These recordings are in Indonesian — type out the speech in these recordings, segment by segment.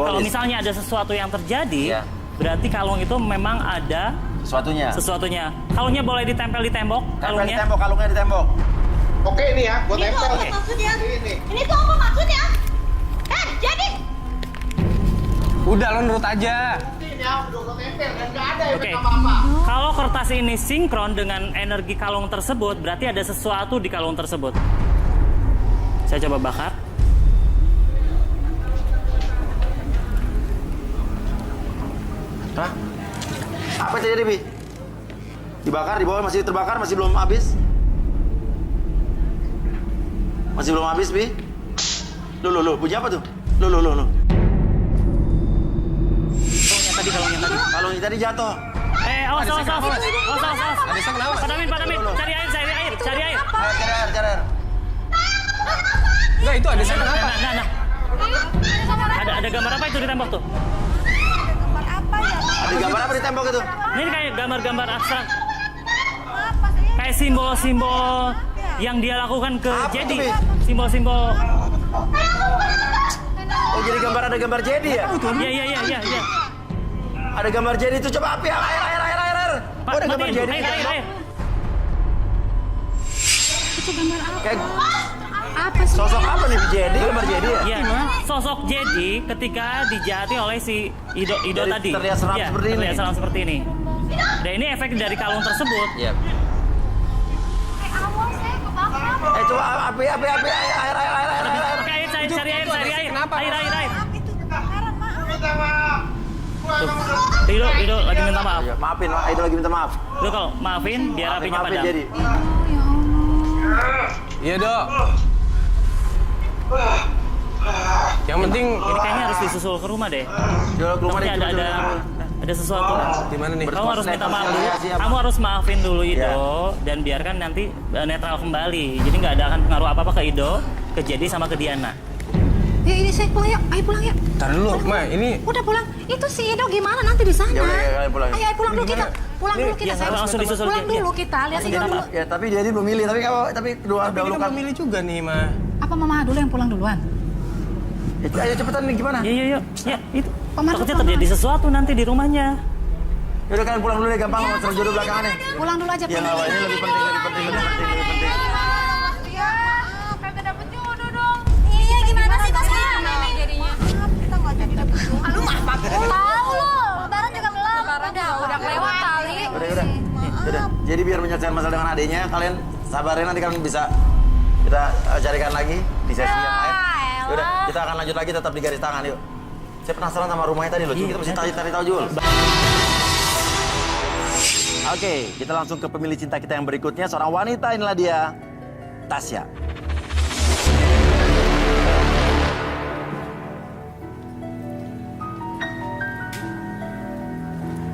Kalau misalnya ada sesuatu yang terjadi, berarti kalung itu memang ada sesuatunya. Kalungnya boleh ditempel di tembok. Kalungnya di tembok. Oke ini ya, gua Ini tuh tempel apa nih. maksudnya? Ini. Ini tuh apa maksudnya? Jadi Udah lo nurut aja. Ini ya, udah gua tempel dan nggak ada Oke. efek apa-apa. Kalau kertas ini sinkron dengan energi kalung tersebut, berarti ada sesuatu di kalung tersebut. Saya coba bakar. Hah? Apa yang terjadi, Bi? Dibakar, di bawah masih terbakar, masih belum habis? Masih belum habis, Bi? Lu, bunyi apa tuh? Lu. Kalungnya tadi. Kalungnya tadi jatuh. Awas. Anissa kenapa? Padamin, cari air. Cari air. Enggak, itu Anissa kenapa? Nah. Ada gambar apa itu di tembok tuh? gambar apa ya? Ada gambar apa di tembok itu? Ini kayak gambar-gambar abstrak. Kayak simbol-simbol yang dia lakukan ke Apa Jedi. itu, Bi? Simbol-simbol. Oh, jadi ada gambar Jedi ya? Iya. Ada gambar Jedi itu, coba api, air. Oh, ada gambar Matiin, Jedi. air. Itu gambar apa? Kayak Apa sih? sosok apa nih, Jedi? Gambar Jedi ya? Iya, sosok Jedi ketika dijahati oleh si Ido Dari tadi. terlihat seram Iya, seperti ini. Terlihat seram seperti ini. Dan ini efek dari kalung tersebut. Iya. Awas saya kebakar. Coba api, air. Pakai air, cari air. Kenapa? Air. Maaf itu kebakaran, maaf. Minta maaf. Gua emang Tuh, Ido lagi minta maaf. Iya, maafin, Aida lagi minta maaf. Lu kalau maafin biar apinya Maafin padam. Jedi. Oh ya Allah. Iya, Dok. Yang penting Ini kayaknya harus disusul ke rumah deh. Jual ke rumah Takutnya deh, ada sesuatu. di mana nih? Kamu harus minta maaf dulu. Rekonsiliasi apa? Kamu harus maafin dulu Ido Iya. dan biarkan nanti netral kembali. Jadi nggak ada akan pengaruh apa-apa ke Ido, ke Jedi sama ke Diana. Ya ini saya pulang yuk, ayo pulang yuk. Tar dulu, Ma, ini Udah pulang. Itu si Edo gimana nanti di sana? Ya udah, ya, kalian pulang. Ayo pulang dulu kita. Pulang dulu kita. ya, sayang. langsung disusul Pulang dia. dulu kita. Lihat Langsung Edo minta dulu. maaf. Ya, tapi Jedi belum milih. Tapi dua ini dahulu kan kan. memilih juga nih, Ma. Apa mama dulu yang pulang duluan? Ayo cepetan nih, gimana? Iya. Ya, itu. Pemarah, Takutnya pemarah. terjadi sesuatu nanti di rumahnya. Ya udah, kalian pulang dulu deh, gampang. Mau jodoh belakangan nih. Pulang dulu aja. Ya pulang. nggak, ini lebih penting. Ya, kagak dapet jodoh dong. Iya, gimana sih Mas? Jadinya. Kita nggak jadi dapet jodoh. Lu mah tahu lo. Lebaran juga belum. Udah kelewat kali. Udah. Jadi biar menyelesaikan masalah dengan adiknya, kalian sabarin, nanti kalian bisa kita carikan lagi di sesi yang lain. Yaudah, kita akan lanjut lagi tetap di garis tangan, yuk. Saya penasaran sama rumahnya tadi loh, kita mesti cari tahu Jul. Oke, kita langsung ke pemilih cinta kita yang berikutnya, seorang wanita, inilah dia, Tasya.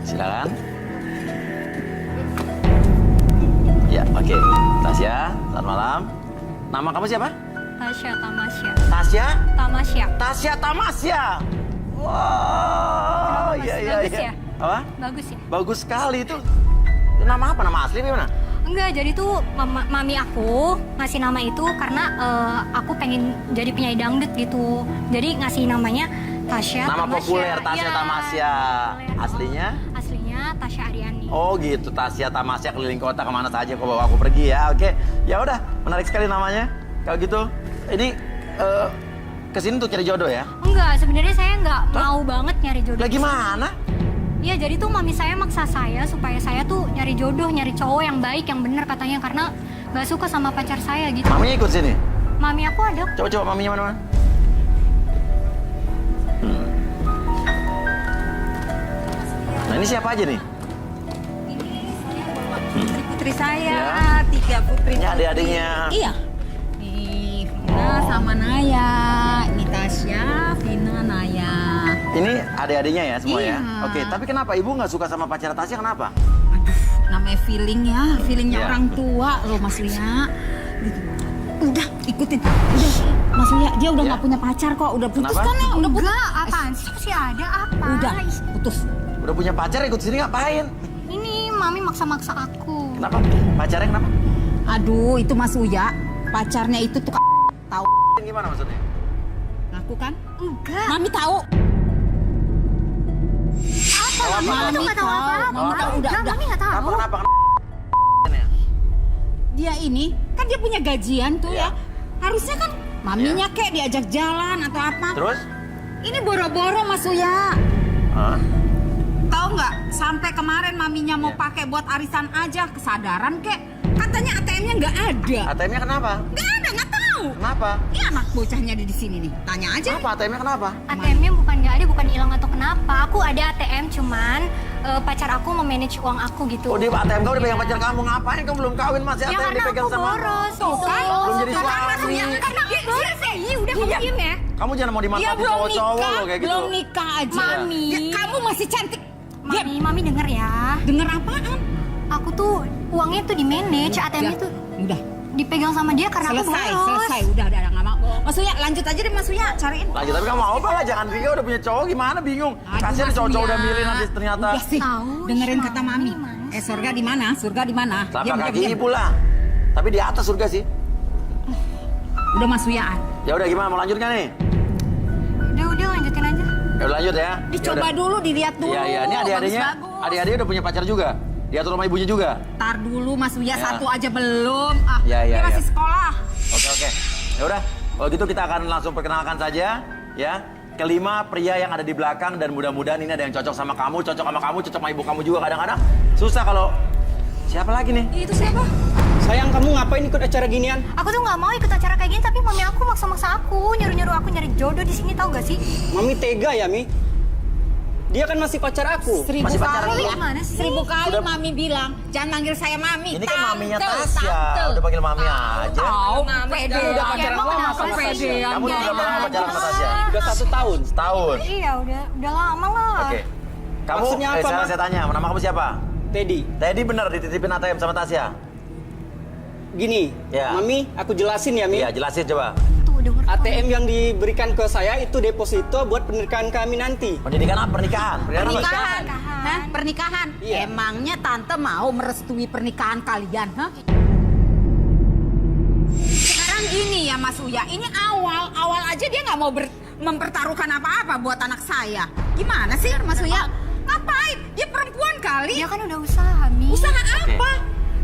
Silakan. Ya, oke. Tasya, selamat malam. Nama kamu siapa? Tasya Tamasya. Tasya? Tamasya. Tasya Tamasya. Wow, iya. Bagus ya? Apa? Bagus ya? Bagus sekali itu. Nama apa? Nama asli gimana? Enggak, jadi tuh mami aku ngasih nama itu karena aku pengen jadi penyanyi dangdut gitu. Jadi ngasih namanya Tasya Nama Tamasya. populer Tasya Iya, Tamasya. populer. Aslinya? Aslinya Tasya Aryani. Oh gitu, Tasya Tamasya keliling kota kemana saja kau bawa aku pergi ya. Oke, ya udah, menarik sekali namanya. Kalau gitu, ini kesini untuk cari jodoh ya? Enggak, sebenarnya saya nggak mau banget nyari jodoh. Lah di sini. gimana? Iya, jadi tuh mami saya maksa saya supaya saya tuh nyari jodoh, nyari cowok yang baik, yang bener katanya karena nggak suka sama pacar saya gitu. Maminya ikut sini? Mami aku ada. Coba maminya mana? Nah ini siapa aja nih? Putri saya, Ya. 3 putri. Ini adik-adiknya. Iya. Nih, Vina sama Naya. Ini Tasya, Vina, Naya. Ini adik-adiknya ya semua ya? Iya. Oke, tapi kenapa ibu nggak suka sama pacar Tasya, kenapa? Aduh, namanya feeling ya. Feelingnya Iya. orang tua loh Mas Lia. Gitu. Udah, ikutin. Udah, Mas Lia, dia udah Ya. nggak punya pacar kok. Udah putus Kenapa? kan ya? Udah putus. Enggak, apaan sih? Masih ada apa? Udah, putus. Udah punya pacar ikut sini ngapain? Ini mami maksa-maksa aku. Kenapa? Pacarnya kenapa? Aduh, itu Mas Uya. Pacarnya itu tuh tahu Gimana maksudnya? ngaku kan? Enggak. Mami tahu. Mami tuh nggak tahu apa-apa. Mami tahu, udah. Mami nggak tahu. Kenapa? Dia ini kan dia punya gajian tuh Iya. ya. Harusnya kan maminya kayak diajak jalan atau apa. Terus? Ini boro-boro Mas Uya. Hah? Tahu nggak? Sampai kemarin maminya mau Iya. pakai buat arisan aja, kesadaran kek. Katanya ATM-nya nggak ada. ATM-nya kenapa? Nggak ada, nggak tahu. Kenapa? Ini anak bocahnya ada di sini nih. Tanya aja. Kenapa ATM-nya kenapa? ATM-nya bukan nggak ada, bukan hilang atau kenapa. Aku ada ATM, cuman pacar aku memanage uang aku gitu. Oh, di ATM kamu dipegang pacar kamu. Ngapain kamu belum kawin masih Ya ATM karena dipegang aku sama? boros Tuh gitu. kan? Belum jadi Tuh kan, suami. Mas Uya? Karena aku boros ya. Iya, udah kamu diem ya. Kamu jangan mau Dia dimanfaatin belum cowok-cowok nikah, loh kayak gitu. belum nikah aja. Mami. Ya, kamu masih cantik. Dia Mami denger ya. denger apaan? Aku tuh uangnya tuh di manage, ATM-nya tuh Udah. dipegang sama dia karena aku Selesai, boros. selesai. Udah nggak mau. Mas Uya, lanjut aja deh Mas Uya, cariin. Lanjut, tapi kamu mau apa lah? Jangan Rika udah punya cowok gimana? Bingung. Aduh, Kasihan Mas cowok-cowok Uya. udah milih nanti ternyata. Udah sih, Tahu, dengerin Mas kata mami. Mami, Mas. Surga di mana? Surga di mana? Telapak Diam, kaki diam. ibu lah. Tapi di atas surga sih. Udah Mas Uya. Ya udah gimana? Mau lanjut nggak nih? Udah lanjutin aja. Ya udah lanjut ya. Dicoba Ya udah. dulu, dilihat dulu. Iya, iya. Ini adik-adiknya, Bagus-bagus. adik-adiknya udah punya pacar juga. Diatur sama ibunya juga. Tar dulu Mas Uya, Ya. satu aja belum. Ah, Ya, ya, dia masih ya. sekolah. Oke. Ya udah. Kalau gitu kita akan langsung perkenalkan saja ya. Kelima pria yang ada di belakang dan mudah-mudahan ini ada yang cocok sama kamu, cocok sama ibu kamu juga kadang-kadang. Susah kalau siapa lagi nih? Itu siapa? Sayang, kamu ngapain ikut acara ginian? Aku tuh nggak mau ikut acara kayak gini, tapi mami aku maksa-maksa aku, nyuruh-nyuruh aku nyari jodoh di sini, tahu gak sih? Mami tega ya, Mi? Dia kan masih pacar aku. Seribu Masih pacaran kali belum? ya. Gimana sih? 1000 kali mami bilang, jangan manggil saya mami. Ini kan maminya Tante, Tasya. tante. Udah panggil mami aja. Tahu, pede. udah pacaran Emang lama kenapa sama sih? Tasya. Kamu juga Jangan. pernah pacaran sama Tasya? Udah 1 tahun. Setahun. Iya, udah lama lah. Oke. Kamu Maksudnya apa, sekarang Ma? saya tanya, nama kamu siapa? Teddy, Teddy bener dititipin ATM sama Tasya? gini, Ya. Mami, aku jelasin ya, Mi. Iya, jelasin coba. Tuh udah ngerti. ATM yang diberikan ke saya itu deposito buat pernikahan kami nanti. Pendidikan apa? Pernikahan. Pernikahan apa? Pernikahan. Hah? Pernikahan? Iya. Emangnya tante mau merestui pernikahan kalian, hah? Sekarang gini ya Mas Uya, ini awal aja dia nggak mau mempertaruhkan apa-apa buat anak saya. Gimana sih Mas Uya? Ngapain? Dia perempuan kali. Dia kan udah usaha, Mi. Usaha apa?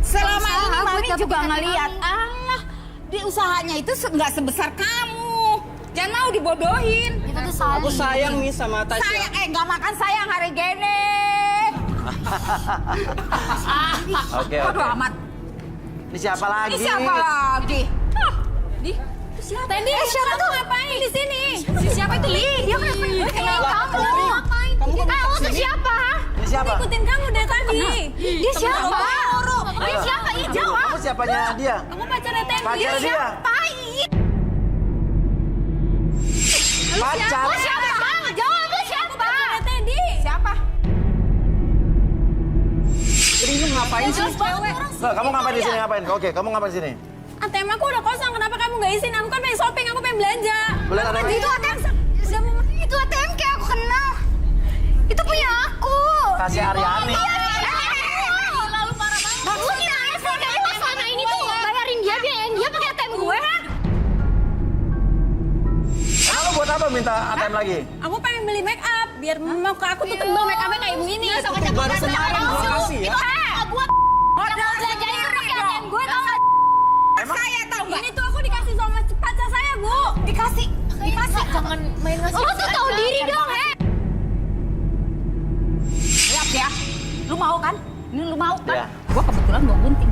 Selama Usaha ini buat Mami dapetin juga hati ngeliat, Mami. Allah, di usahanya itu nggak sebesar kamu. Jangan mau dibodohin. Kita tuh saling. Aku sayang, Mi, sama Tasya. Sayang, nggak makan sayang hari gini. Oke, Aduh oke. amat. Ini siapa lagi? Ini siapa lagi? Di siapa? Tendi, siapa tuh ngapain di sini? Siapa itu? Dia kan gue kenal kamu. Ngapain? Kamu tuh siapa? Ini siapa? Ikutin kamu dari tadi. Dia siapa? Dia Ayo. siapa? Iya, Dulu, jawab. Kamu siapanya dia? Kamu pacarnya Tendi. Pacar dia? Pacar? Lu siapa? Jawab, lu siapa? Pacarnya Tendi. Siapa? Jadi lu ngapain sih? Loh, kamu ngapain di sini ngapain? Oke, kamu ngapain di sini? ATM aku udah kosong, kenapa kamu nggak izin? Aku kan pengen shopping, aku pengen belanja. Boleh ATM? Itu ATM. Itu ATM kayak aku kenal. Itu punya aku. Tasya Aryani. Lalu parah banget. Lu gimana sih? Kamu pas selama ini tuh bayarin dia, biayain dia pakai ATM gue. Emang lo buat apa minta ATM lagi? Aku pengen beli make up, biar muka aku tuh tebal make upnya kayak begini. Baru semalam, makasih ya. Modal belanjanya itu pakai ATM gue tau gak? Saya tahu nggak? Ini tuh aku dikasih sama pacar saya, Bu. Dikasih. Jangan main ngasih. Lo tuh tahu diri dong, Lihat ya. Lu mau kan? Ini lu mau kan? Iya. Gua kebetulan bawa gunting.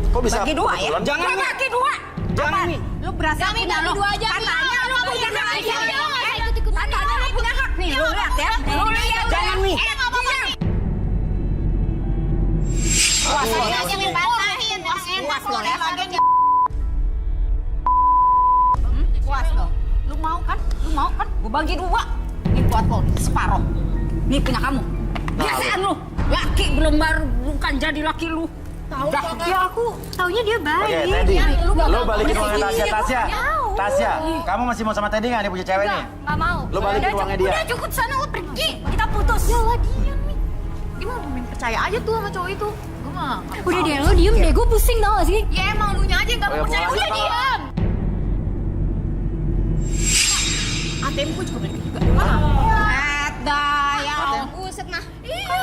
Kok bisa? Bagi dua ya? kebetulan? Jangan, Gua Mi. bagi dua. Jangan, Apa? Mi. Lu berasa Kami punya bagi lo. dua aja, Mi. Katanya lu Lu punya jangan hak. aja, dia nggak usah ikut-ikutan. Katanya lu punya hak nih. Lu lihat ya. Lu lihat. Jangan, Mi. Puas lo. Saya aja yang patahin. Puas lo ya. Puas lo. Lu mau kan? Lu mau kan? Gua bagi dua. Ini buat lo, separuh. Ini punya kamu. Biasaan lu. Laki belum baru bukan jadi laki lu. Tahu Ya aku taunya dia baik. Oke, Teddy. Ya, Lo balikin uangnya Tasya. Tasya. Mau. Tasya, kamu masih mau sama Teddy nggak nih punya cewek nih? Nggak mau. Lu balikin Udah, uangnya cukup. dia. Udah cukup sana, lo pergi. Kita putus. Ya lah, diam nih. Gimana main percaya aja tuh sama cowok itu. Gue mah. Udah deh, lo diem deh. Gue pusing tau gak sih? Ya emang lu nya aja yang gak Oh, ya, percaya. pulang Udah aja, diam. ATM ku juga beli juga. Ada yang Buset mah. Iya,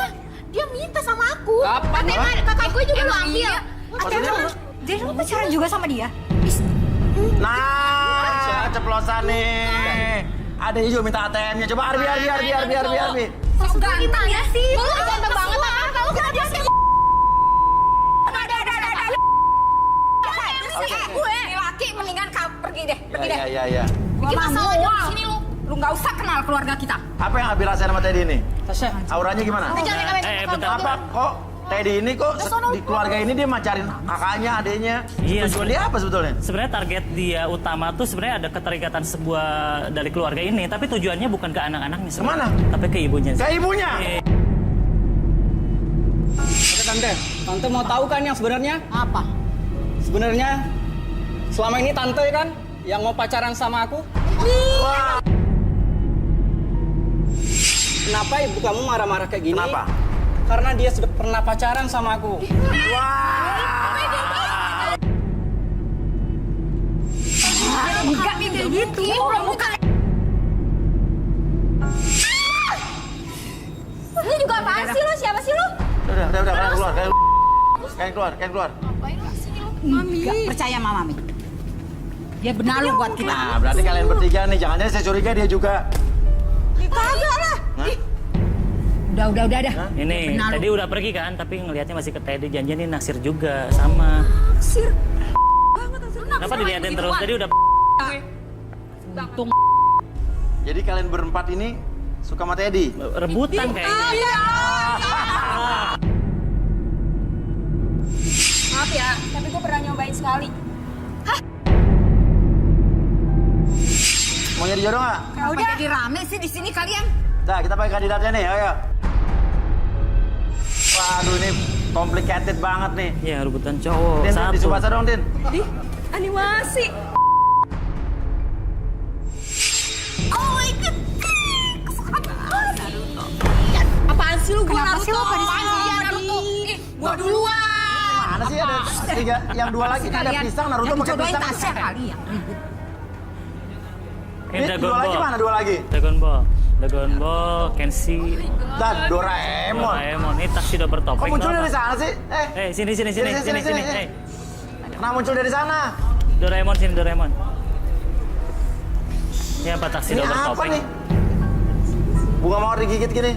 dia minta sama aku. Kapan? Katanya kakak gue juga lu ambil. Iya. Maksudnya apa? Jadi lu pacaran juga sama dia? Nah, ceplosan nih. Adanya juga minta ATM-nya. Coba Arbi. So ganteng ya sih. Lu ganteng banget kan? Kalau kenapa dia sih? Gue laki mendingan kau pergi deh. Iya. Gua Bikin masalah aja mau. di sini lu. Lu nggak usah kenal keluarga kita. Apa yang Abi rasain sama Teddy ini? Tasya. Auranya gimana? bentar. Apa kok Teddy ini kok di keluarga ini dia macarin kakaknya, adiknya? Iya, Tujuan dia apa sebetulnya? Sebenarnya target dia utama tuh sebenarnya ada keterikatan sebuah dari keluarga ini, tapi tujuannya bukan ke anak-anaknya sebenarnya. Kemana? Tapi ke ibunya. Ke ibunya? Iya. Oke tante mau tahu kan yang sebenarnya? Apa? Sebenarnya selama ini tante kan yang mau pacaran sama aku. Wah, Kenapa ibu kamu marah-marah kayak gini? kenapa? Karena dia sudah pernah pacaran sama aku. Wah. Enggak nih kayak gitu. Bukan. Lu juga apaan sih lu? Siapa sih lu? Udah, kalian keluar. Enggak percaya sama Mami. Dia benar lu buat kita. Nah, berarti kalian bertiga nih, jangan-jangan saya curiga dia juga. Kagak lah. Hah? Udah. Ini Benar tadi udah pergi kan, tapi ngelihatnya masih ke Teddy. Janjian ini naksir juga sama. Sir. Kenapa dilihatin terus? Tadi udah Untung. Jadi kalian berempat ini suka sama Teddy? rebutan kayaknya. Maaf ya, tapi gue pernah nyobain sekali. Mau jadi jodoh nggak? Kenapa jadi rame sih di sini kalian? Nah, kita pakai kandidatnya nih, ayo. Waduh, ini complicated banget nih. Ya rebutan cowok. Tin, Satu. di Subasa dong, Tin. Ih, animasi. Oh my god. Apaan sih lu? Kenapa sih lu pada Apaan sih Naruto? Ih, gua duluan. Mana sih ada tiga, yang dua lagi nih ada pisang, Naruto yang pakai jodohin pisang. Tasya kali ya. Ribut. Ini Dragon Dua lagi Ball. mana? Dua lagi. Dragon Ball, Kenshi, Dan Doraemon. Doraemon. Ini taksi udah bertopeng. Kok muncul tuh dari apa? sana sih? Sini. Sini. Eh, Kenapa muncul dari sana? Doraemon sini Doraemon. Ini apa taksi Ini udah apa bertopeng? nih? Bunga mawar digigit gini.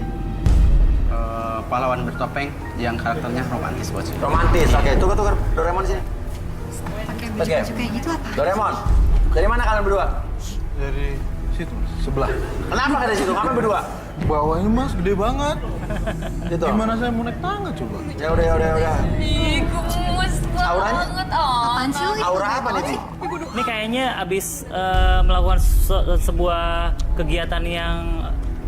Pahlawan bertopeng yang karakternya romantis bos. Romantis. Oke, tukar Doraemon sini. Pakai Oke. baju kayak gitu apa? Doraemon. Dari mana kalian berdua? Dari situ, sebelah. Kenapa dari situ? Kamu berdua? Bawah ini mas, gede banget. Gitu. Gimana saya mau naik tangga coba? Ya udah. Ih, gemes Auranya? banget. Oh. Apaan sih lu? Aura apa nih, Ci? Ini kayaknya abis melakukan sebuah kegiatan yang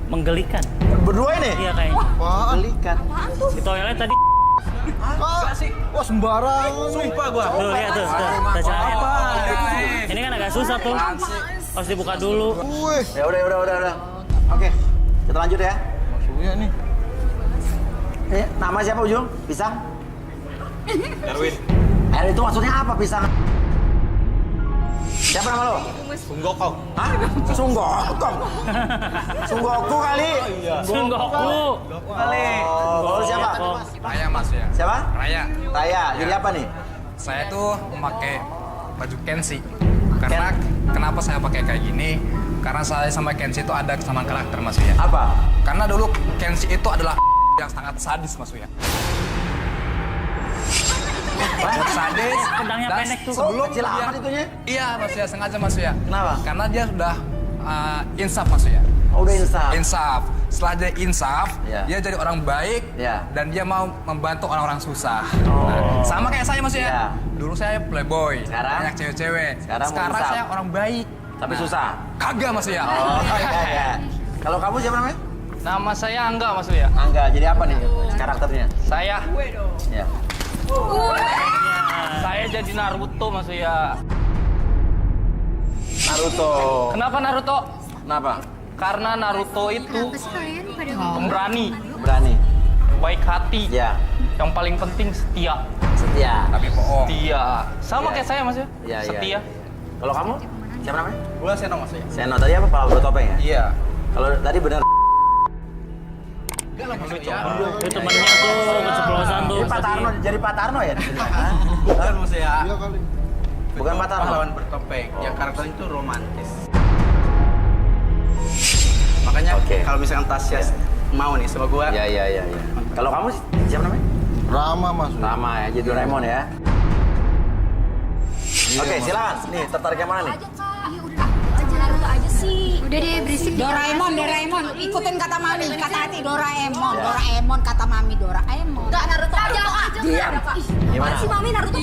menggelikan. Berdua ini? Iya kayaknya. Belikan. Di toilet tadi. Wah sembarangan. Sumpah gua. Tuh lihat tuh. Ini kan agak susah tuh. Harus dibuka dulu. Wih, Ya udah. Oke, kita lanjut ya. Suya nih. Nama siapa Ujung? Pisang? Erwin. Itu maksudnya apa pisang? Siapa nama lo? Sunggokong. Hah? Sunggokong? Sunggoku kali? Sunggoku. Kali. Oh, siapa? Raya mas ya. Siapa? Raya. Taya. Jadi apa nih? Saya tuh memakai baju Kenshi. Karena kenapa saya pakai kayak gini? Karena saya sama Kenshi itu ada kesamaan karakter mas ya. Apa? Karena dulu Kenshi itu adalah yang sangat sadis mas ya. Sadis. Pedangnya dan pendek tuh. Sebelum kecil amat itunya? Iya mas ya, sengaja mas ya. Kenapa? Karena dia sudah insaf mas ya. Oh, udah insaf. Insaf. Setelah dia insaf, Ya. dia jadi orang baik Ya. dan dia mau membantu orang-orang susah. Oh. Nah, sama kayak saya mas ya. Ya. Dulu saya playboy, Sekarang? banyak cewek-cewek. Sekarang mau insaf. saya orang baik. Tapi susah. Kagak mas ya. Oh, iya. Kalau kamu siapa namanya? Nama saya Angga Mas Uya. Angga. Jadi apa nih karakternya? Saya Ya. saya jadi Naruto Mas Uya. Naruto. Kenapa Naruto? Kenapa? Karena Naruto itu Kenapa sih kalian pada pemberani, Berani. baik hati. Ya. Yang paling penting setia. Setia. Tapi bohong. Setia. Sama Iya. kayak saya Mas ya. Iya. Setia. Kalau kamu? Siapa namanya? Gua Seno mas ya. Seno. Tadi apa? Pahlawan bertopeng ya? Iya. Kalau tadi benar. Enggak lah Mas Uya. Itu temennya tuh keceplosan tuh. Ini Pak Tarno, jadi Pak Tarno ya di sini? Bukan Mas Uya. Iya kali. Bukan Pak Tarno. Pahlawan bertopeng. Yang karakternya itu romantis. Makanya Oke. kalau misalkan Tasya mau nih sama gua. Iya. Kalau kamu siapa namanya? Rama Mas. Rama ya, jadi Doraemon ya. Oke, silakan. Nih, tertarik yang mana nih? Naruto aja sih. Udah deh berisik. Doraemon, ikutin kata mami, kata hati Doraemon, kata mami Doraemon. Enggak, Naruto aja. Diam. Gimana? Si Mami Naruto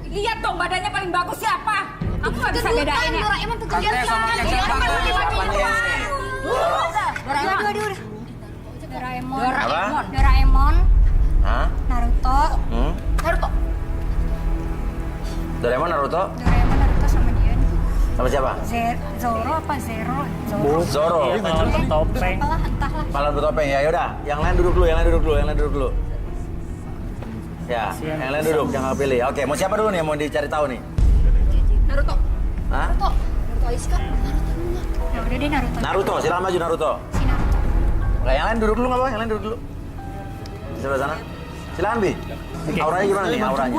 Lihat dong badannya paling bagus siapa? Aku nggak bisa bedain ya. Doraemon kegedean Katanya sama kayak Iya, siapa? Doraemon. Apa? Doraemon. Hah? Naruto. Naruto. Doraemon, Naruto? Doraemon Naruto sama dia. Sama siapa? Zoro apa Zero? Zoro. Zoro. Iya, pahlawan bertopeng. Apalah, entahlah. Pahlawan bertopeng ya. Yaudah, yang lain duduk dulu. Ya, yang lain duduk, jangan pilih. Oke, mau siapa dulu nih yang mau dicari tahu nih? Naruto. Hah? Naruto Aiska. Ya udah deh Naruto. Naruto, silakan maju Naruto. Si Naruto. Oke, yang lain duduk dulu nggak apa? Yang lain duduk dulu. Di sebelah sana. Silakan Bi. Oke. Auranya gimana nih auranya?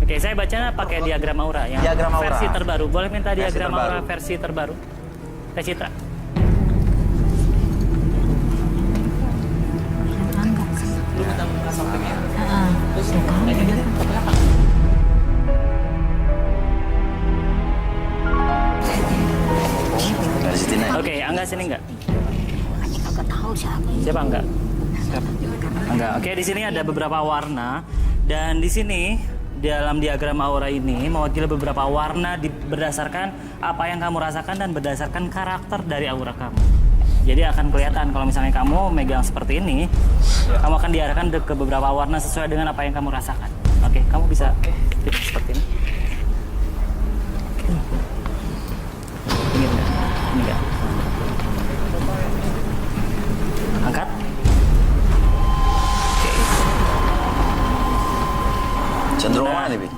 Oke, saya bacanya pakai diagram aura yang Diagram aura. versi terbaru. Boleh minta Versi diagram aura terbaru. versi terbaru? Teh Citra. Dari situ nih. Oke, Angga sini enggak? Kagak tahu siapa. Siapa enggak? Enggak. Oke, di sini ada beberapa warna dan di sini dalam diagram aura ini mewakili beberapa warna berdasarkan apa yang kamu rasakan dan berdasarkan karakter dari aura kamu. Jadi akan kelihatan kalau misalnya kamu megang seperti ini, kamu akan diarahkan ke beberapa warna sesuai dengan apa yang kamu rasakan. Oke, kamu bisa tipe seperti ini. Ini enggak? Ini enggak? Angkat. Cenderung mana nih Bi?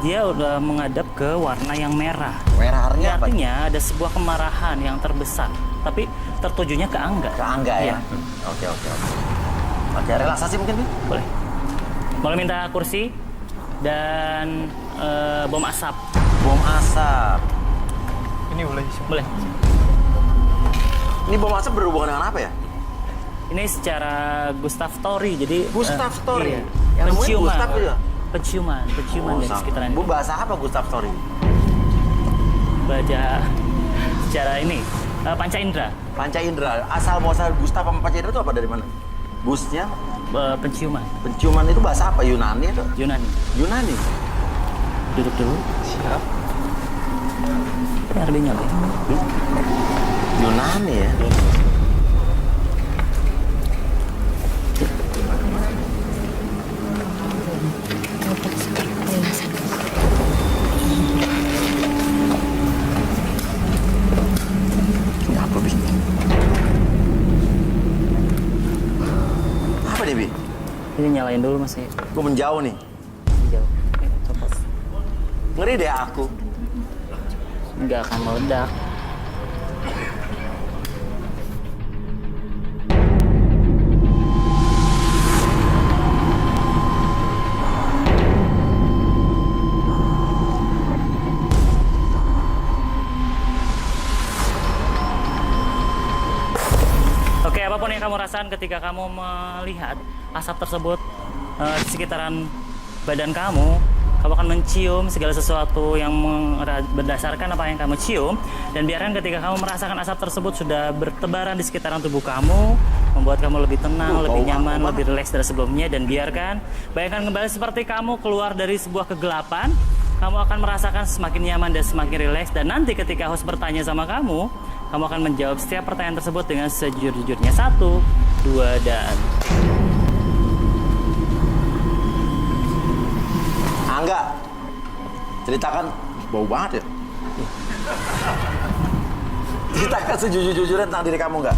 Dia udah menghadap ke warna yang merah. Merah Ini artinya apa? artinya ada sebuah kemarahan yang terbesar, tapi tertujunya ke Angga. Ke Angga ya? Iya. Oke. Oke, relaksasi mungkin Bi? Boleh. Boleh minta kursi dan bom asap. Bom asap. Ini boleh. Boleh. Ini bom asap berhubungan dengan apa ya? Ini secara Gustav Story, jadi Gustav Story? Iya. Yang nemuin Penciuman. Gustav juga? Penciuman dari sekitaran Bu ini. bahasa apa Gustav Story? Baca secara ini panca indera, Panca indera. Asal muasal Gustav sama panca indera itu apa dari mana? Gusnya? penciuman, Penciuman itu bahasa apa? Yunani atau? Yunani. Yunani? Duduk dulu. Siap. Ini harus dinyalain. Yunani ya? Ini apa Bi? Apa deh Bi? Ini nyalain dulu masih Gue menjauh nih. jauh. Oke, copot. Ngeri deh aku. Nggak akan meledak. Oke, apapun yang kamu rasakan ketika kamu melihat asap tersebut di sekitaran badan kamu akan mencium segala sesuatu yang berdasarkan apa yang kamu cium, dan biarkan ketika kamu merasakan asap tersebut sudah bertebaran di sekitaran tubuh kamu, membuat kamu lebih tenang, lebih nyaman, lebih rileks dari sebelumnya, dan biarkan, bayangkan kembali seperti kamu keluar dari sebuah kegelapan, kamu akan merasakan semakin nyaman dan semakin rileks, dan nanti ketika host bertanya sama kamu akan menjawab setiap pertanyaan tersebut dengan sejujur-jujurnya. 1, 2, dan... Angga, ceritakan, bau banget ya. Ceritakan sejujur-jujurnya tentang diri kamu nggak?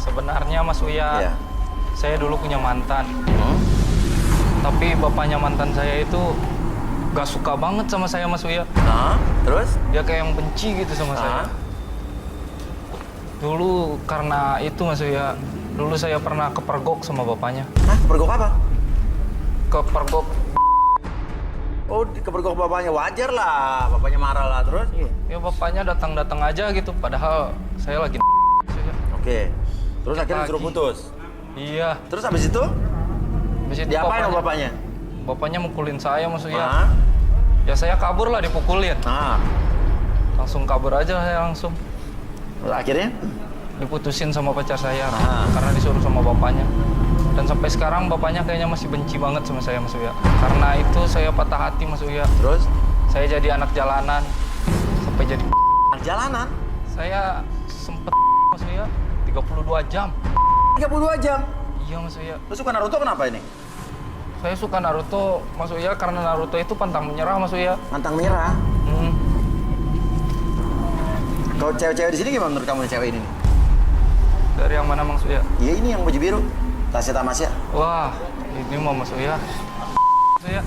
Sebenarnya Mas Uya, Iya. saya dulu punya mantan. Tapi bapaknya mantan saya itu gak suka banget sama saya Mas Uya. Hah? Terus? Dia kayak yang benci gitu sama saya. Dulu karena itu Mas Uya, dulu saya pernah kepergok sama bapaknya. Hah? Kepergok apa? Kepergok. Oh, kepergok bapaknya. Wajar lah, bapaknya marah lah. Terus? Ya bapaknya datang-datang aja gitu, padahal saya lagi Oke. Terus akhirnya Pagi. disuruh putus? Iya. Terus habis itu? Habis itu Diapain sama bapaknya? Bapaknya mukulin saya Mas Uya. Hah? Ya saya kabur lah dipukulin. Nah, Langsung kabur aja saya langsung. terus akhirnya? Diputusin sama pacar saya Ah. karena disuruh sama bapaknya. Dan sampai sekarang bapaknya kayaknya masih benci banget sama saya Mas Uya. Karena itu saya patah hati Mas Uya. Terus? Saya jadi anak jalanan sampai jadi Anak jalanan? saya sempet Mas Uya 32 jam. 32 jam? Iya Mas Uya. Lu suka Naruto kenapa ini? Saya suka Naruto Mas Uya karena Naruto itu pantang menyerah Mas Uya. Pantang menyerah? Hmm. Kalau cewek-cewek di sini gimana menurut kamu nih, cewek ini nih? Dari yang mana Mas Uya? Iya ini yang baju biru. Tasya Tamasya. Wah, ini mau Mas Uya. Mas Uya.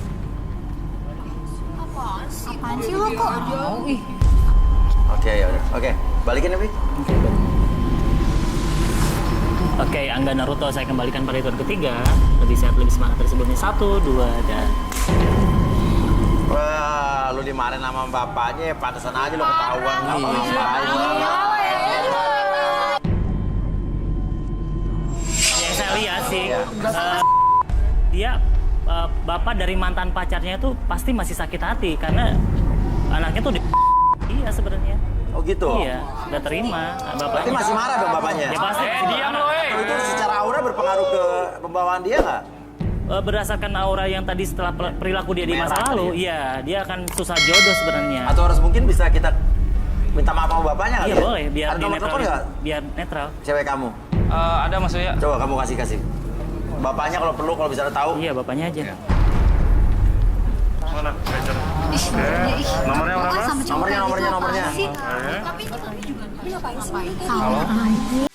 Apaan sih lu kok? Oke, ya udah. Oke, balikin ya, Pi. Oke, Angga Naruto saya kembalikan pada hitungan ketiga. Lebih sehat, lebih semangat dari sebelumnya. 1, 2, dan... Wah, lu dimarahin sama bapaknya, pantesan aja lu ketahuan ngapa-ngapain. Yang saya lihat sih, Iya. dia bapak dari mantan pacarnya itu pasti masih sakit hati karena anaknya tuh iya sebenarnya. Oh gitu? Iya, nggak terima bapaknya. Berarti masih marah dong bapaknya? Ya pasti. Diam lo, Kalau itu secara aura berpengaruh ke pembawaan dia nggak? Berdasarkan aura yang tadi setelah perilaku dia di masa Merah lalu, tadi iya dia akan susah jodoh sebenarnya. Atau harus mungkin bisa kita minta maaf sama bapaknya kali Iya ya? boleh, biar Ada nomor telepon nggak? biar netral. Cewek kamu? Ada Mas Uya. Coba kamu kasih. Bapaknya kalau perlu, kalau bisa tahu. Iya bapaknya aja. Mana? Nomornya berapa? Nomornya. Tapi juga dia ngapain sih?